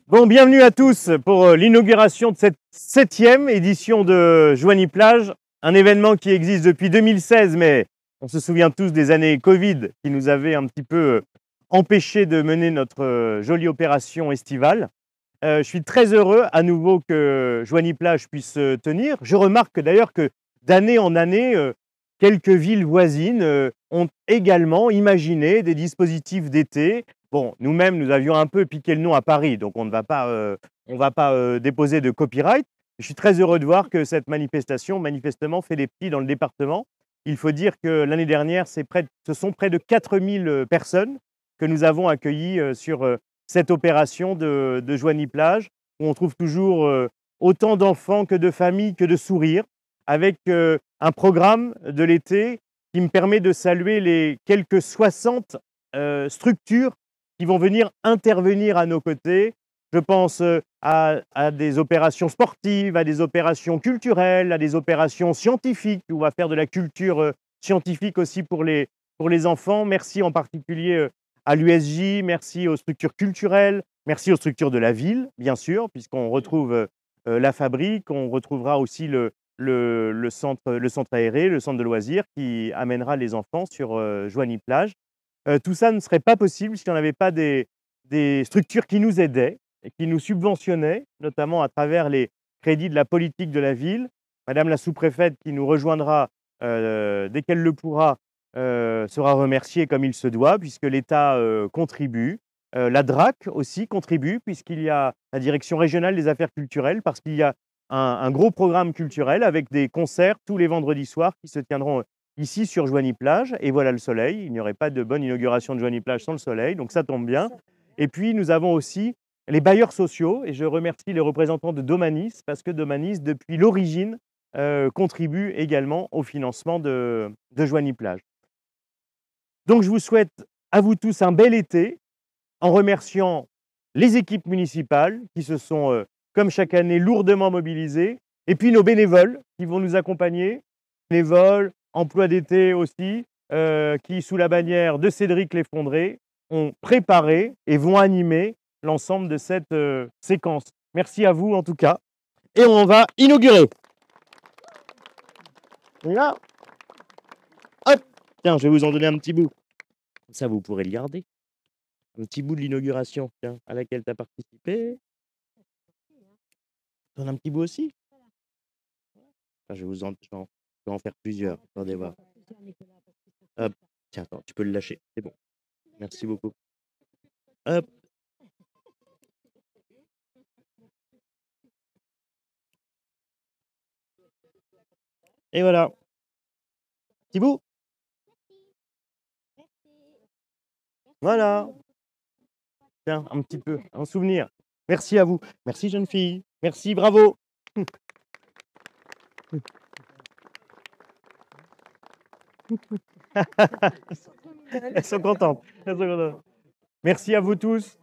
Bon, bienvenue à tous pour l'inauguration de cette 7e édition de Joigny-Plage, un événement qui existe depuis 2016, mais on se souvient tous des années Covid qui nous avaient un petit peu empêchés de mener notre jolie opération estivale. Je suis très heureux à nouveau que Joigny-Plage puisse tenir. Je remarque d'ailleurs que d'année en année, quelques villes voisines ont également imaginé des dispositifs d'été. Bon, nous-mêmes, nous avions un peu piqué le nom à Paris, donc on ne va pas, déposer de copyright. Je suis très heureux de voir que cette manifestation, manifestement, fait des petits dans le département. Il faut dire que l'année dernière, ce sont près de 4000 personnes que nous avons accueillies sur cette opération de Joigny-Plage, où on trouve toujours autant d'enfants que de familles, que de sourires, avec un programme de l'été qui me permet de saluer les quelques 60 structures qui vont venir intervenir à nos côtés. Je pense à des opérations sportives, à des opérations culturelles, à des opérations scientifiques, où on va faire de la culture scientifique aussi pour les enfants. Merci en particulier à l'USJ, merci aux structures culturelles, merci aux structures de la ville, bien sûr, puisqu'on retrouve la fabrique, on retrouvera aussi le centre aéré, le centre de loisirs qui amènera les enfants sur Joigny-Plage. Tout ça ne serait pas possible si on n'avait pas des structures qui nous aidaient et qui nous subventionnaient, notamment à travers les crédits de la politique de la ville. Madame la sous-préfète qui nous rejoindra dès qu'elle le pourra sera remerciée comme il se doit, puisque l'État contribue. La DRAC aussi contribue, puisqu'il y a la Direction régionale des affaires culturelles, parce qu'il y a un gros programme culturel avec des concerts tous les vendredis soirs qui se tiendront ici sur Joigny-Plage. Et voilà le soleil. Il n'y aurait pas de bonne inauguration de Joigny-Plage sans le soleil, donc ça tombe bien. Et puis nous avons aussi les bailleurs sociaux, et je remercie les représentants de Domanis, parce que Domanis, depuis l'origine, contribue également au financement de Joigny-Plage. Donc je vous souhaite à vous tous un bel été, en remerciant les équipes municipales qui se sont, comme chaque année, lourdement mobilisées, et puis nos bénévoles qui vont nous accompagner, bénévoles, emploi d'été aussi, qui, sous la bannière de Cédric L'Effondré, ont préparé et vont animer l'ensemble de cette séquence. Merci à vous en tout cas, et on va inaugurer. On y va? Hop! Tiens, je vais vous en donner un petit bout. Comme ça, vous pourrez le garder. Un petit bout de l'inauguration, tiens, à laquelle tu as participé. Tu en as un petit bout aussi? Enfin, je vais en faire plusieurs. Attendez voir. Hop, tiens, attends, tu peux le lâcher. C'est bon. Merci beaucoup. Hop. Et voilà. Petit bout. Voilà. Tiens, un petit peu, un souvenir. Merci à vous. Merci, jeune fille. Merci, bravo. Elles sont contentes. Elles sont contentes. Merci à vous tous.